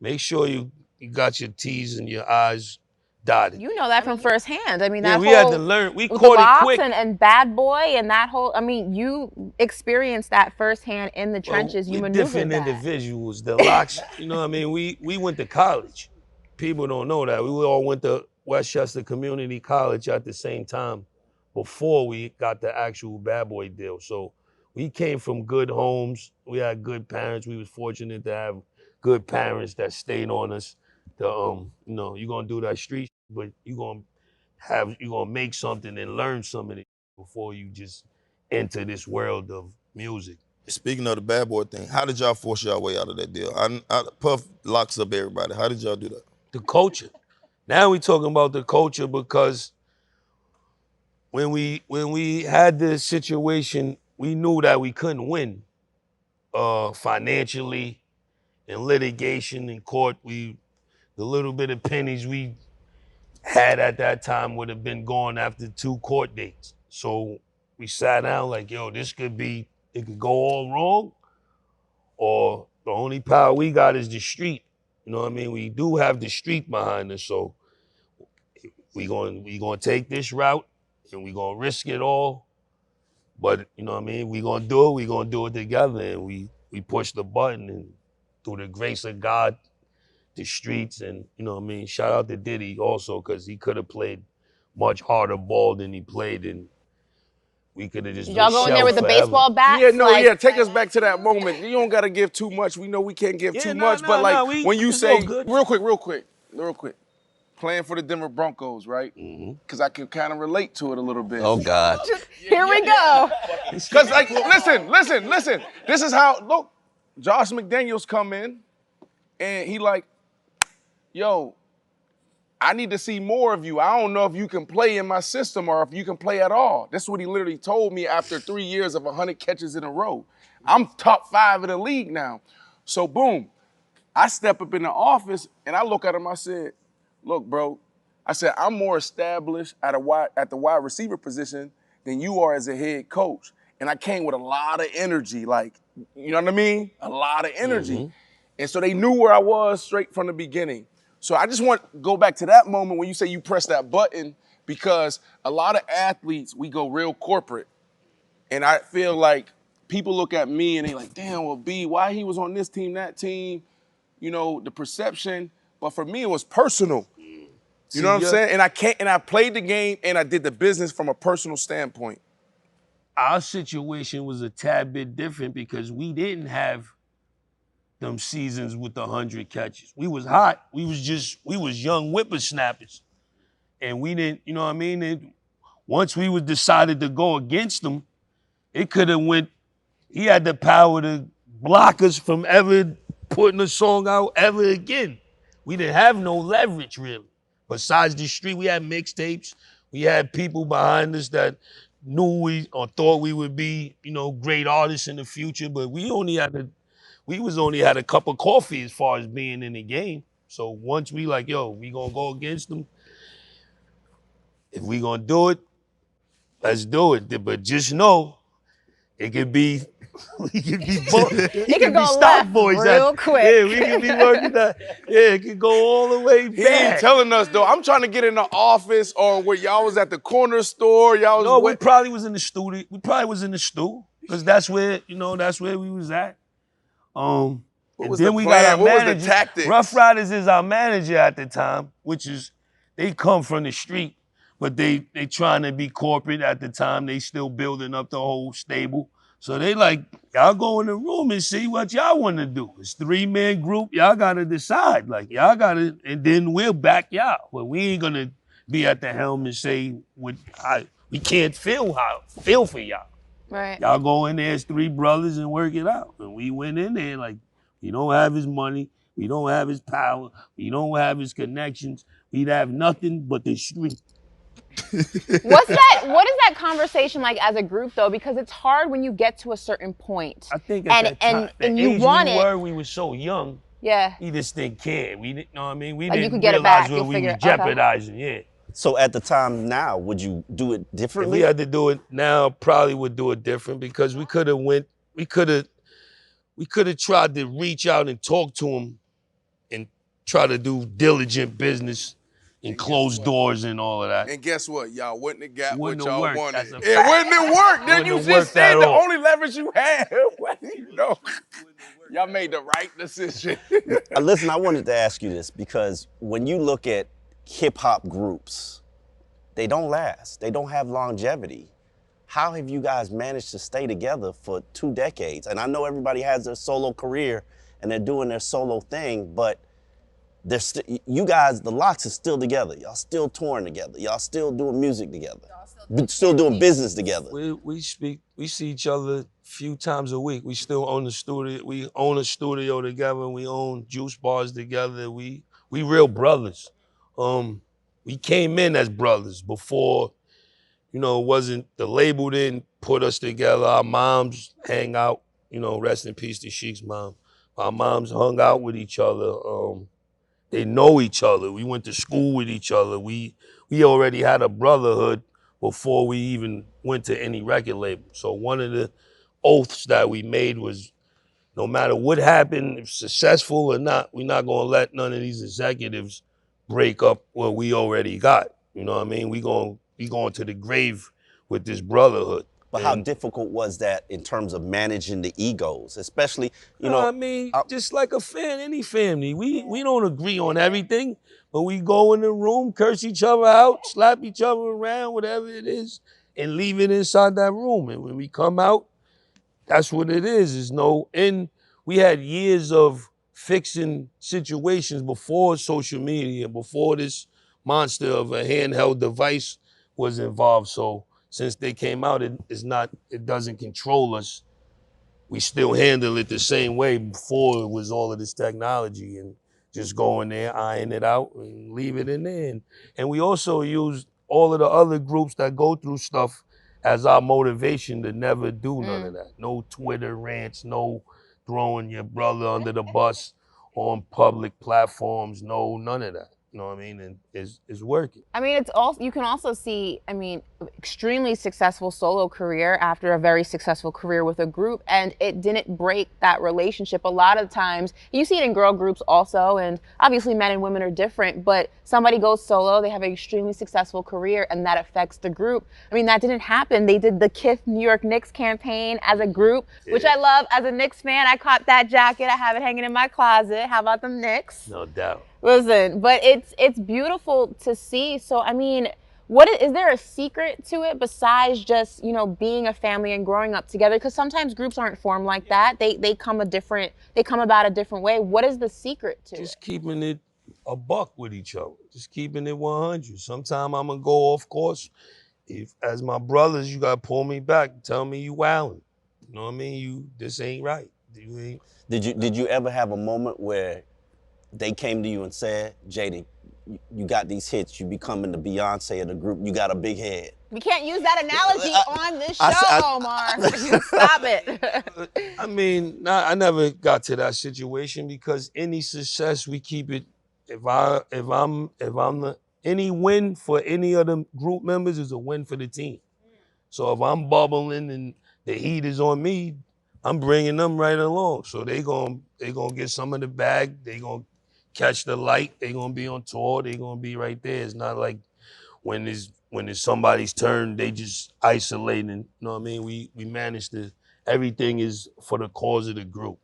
make sure you got your T's and your I's dotted. You know that from firsthand. I mean, Yeah, that we whole had to learn. We with the caught it locks quick. and Bad Boy and that whole. I mean, you experienced that firsthand in the trenches. You We're maneuvered different that. individuals. The locks, you know what I mean? We went to college. People don't know that. We all went to Westchester Community College at the same time before we got the actual Bad Boy deal. So we came from good homes. We had good parents. We was fortunate to have good parents that stayed on us. You know, you're gonna do that street, but you're gonna make something and learn something before you just enter this world of music. Speaking of the Bad Boy thing, how did y'all force y'all way out of that deal? Puff locks up everybody. How did y'all do that? The culture. Now we talking about the culture because when we had this situation, we knew that we couldn't win financially, in litigation, in court. The little bit of pennies we had at that time would have been gone after 2 court dates. So we sat down like, yo, it could go all wrong, or the only power we got is the street. You know what I mean? We do have the street behind us, so we gonna take this route and we gonna risk it all. But you know what I mean? We gonna do it together, and we push the button, and through the grace of God, the streets, and you know what I mean? Shout out to Diddy also, because he could have played much harder ball than he played, and we could have just Did y'all go in there with the forever. baseball bats? Yeah, no, yeah. Take us back to that moment. You don't gotta give too much. We know we can't give too much, but like when you say real quick, playing for the Denver Broncos, right? Because I can kind of relate to it a little bit. Oh God. Here we go. Because like, listen. This is how. Look, Josh McDaniels come in, and he like, yo, I need to see more of you. I don't know if you can play in my system or if you can play at all. That's what he literally told me after 3 years of 100 catches in a row. I'm top 5 in the league now. So boom, I step up in the office and I look at him, I said, look, bro, I said, I'm more established at the wide receiver position than you are as a head coach. And I came with a lot of energy, like, you know what I mean? A lot of energy. And so they knew where I was straight from the beginning. So I just want to go back to that moment when you say you press that button, because a lot of athletes, we go real corporate. And I feel like people look at me and they like, damn, well, B, why he was on this team, that team, you know, the perception. But for me, it was personal. You know what I'm saying? And I played the game and I did the business from a personal standpoint. Our situation was a tad bit different because we didn't have them seasons with 100 catches. We was hot. We was young whippersnappers. And we didn't, you know what I mean? Once we was decided to go against them, it could have went, he had the power to block us from ever putting a song out ever again. We didn't have no leverage really. Besides the street, we had mixtapes. We had people behind us that knew we or thought we would be, you know, great artists in the future, but we only had a cup of coffee as far as being in the game. So once we like, yo, we gonna go against them. If we gonna do it, let's do it. But just know, it could be, we could be, It could go left real quick. Yeah, we could be working that. Yeah, it could go all the way back. He ain't telling us though. I'm trying to get in the office or where y'all was at the corner store. Y'all was. No, we probably was in the studio. We probably was in the stew because that's where we was at. What was then the we plan? got our What was manager. the tactics? Rough Riders is our manager at the time, which is they come from the street, but they trying to be corporate at the time. They still building up the whole stable. So they like, y'all go in the room and see what y'all want to do. It's 3-man group. Y'all got to decide. Like, y'all got to, and then we'll back y'all. But we ain't going to be at the helm and say, we can't feel for y'all. Right. Y'all go in there as 3 brothers and work it out. And we went in there like, we don't have his money. We don't have his power. We don't have his connections. We'd have nothing but the street. What is that conversation like as a group though? Because it's hard when you get to a certain point. I think at that time, and the you age want we were so young. Yeah. We just didn't care. We didn't know what I mean. We Like you didn't could get it realize back. what You'll we figure were it. Okay. jeopardizing. Yeah. So at the time now, would you do it If differently? we had to do it now, probably would do it different because we could have tried to reach out and talk to him and try to do diligent business and close doors and all of that. And guess what? Y'all wouldn't have got Wouldn't what have y'all worked. wanted. That's a It fact. wouldn't have worked. Then Wouldn't you have just worked at said the all. only leverage you had. You know, y'all made the right decision. Listen, I wanted to ask you this because when you look at hip hop groups, they don't last. They don't have longevity. How have you guys managed to stay together for 2 decades? And I know everybody has their solo career and they're doing their solo thing, but you guys, the Locks, is still together. Y'all still touring together. Y'all still doing music together. Still doing business together. We see each other a few times a week. We still own the studio. We own a studio together. We own juice bars together. We real brothers. We came in as brothers before, it wasn't, the label didn't put us together. Our moms hang out, rest in peace to Sheik's mom. Our moms hung out with each other. They know each other. We went to school with each other. We already had a brotherhood before we even went to any record label. So one of the oaths that we made was, no matter what happened, if successful or not, we're not gonna let none of these executives break up what we already got. You know what I mean? We going to the grave with this brotherhood. But how difficult was that in terms of managing the egos, especially, I mean, just like any family, we don't agree on everything, but we go in the room, curse each other out, slap each other around, whatever it is, and leave it inside that room. And when we come out, that's what it is. And we had years of fixing situations before social media, before this monster of a handheld device was involved. So since they came out, it doesn't control us. We still handle it the same way before it was all of this technology, and just go in there, iron it out, and leave it in there. And we also use all of the other groups that go through stuff as our motivation to never do none of that. No Twitter rants, no throwing your brother under the bus on public platforms, no, none of that. You know what I mean? And it's working. I mean, you can also see, extremely successful solo career after a very successful career with a group, and it didn't break that relationship. A lot of times, you see it in girl groups also, and obviously men and women are different, but somebody goes solo, they have an extremely successful career, and that affects the group. I mean, that didn't happen. They did the Kith New York Knicks campaign as a group, which I love. As a Knicks fan, I caught that jacket. I have it hanging in my closet. How about them Knicks? No doubt. Listen, but it's beautiful to see. So, I mean, is there a secret to it besides just, being a family and growing up together? Because sometimes groups aren't formed like that. They come about a different way. What is the secret to it? Just keeping it a buck with each other. Just keeping it 100. Sometimes I'm gonna go off course. As my brothers, you gotta pull me back. Tell me you wildin'. You know what I mean? This ain't right. Did you ever have a moment where they came to you and said, Jada, you got these hits, you becoming the Beyonce of the group, you got a big head? We can't use that analogy on this show, Omar. Stop it. I mean, I never got to that situation because any success we keep it. Any win for any of the group members is a win for the team. So if I'm bubbling and the heat is on me, I'm bringing them right along. So they gonna get some of the bag. They gonna catch the light. They gonna be on tour. They gonna be right there. It's not like when it's somebody's turn, they just isolating. You know what I mean? We manage to. Everything is for the cause of the group.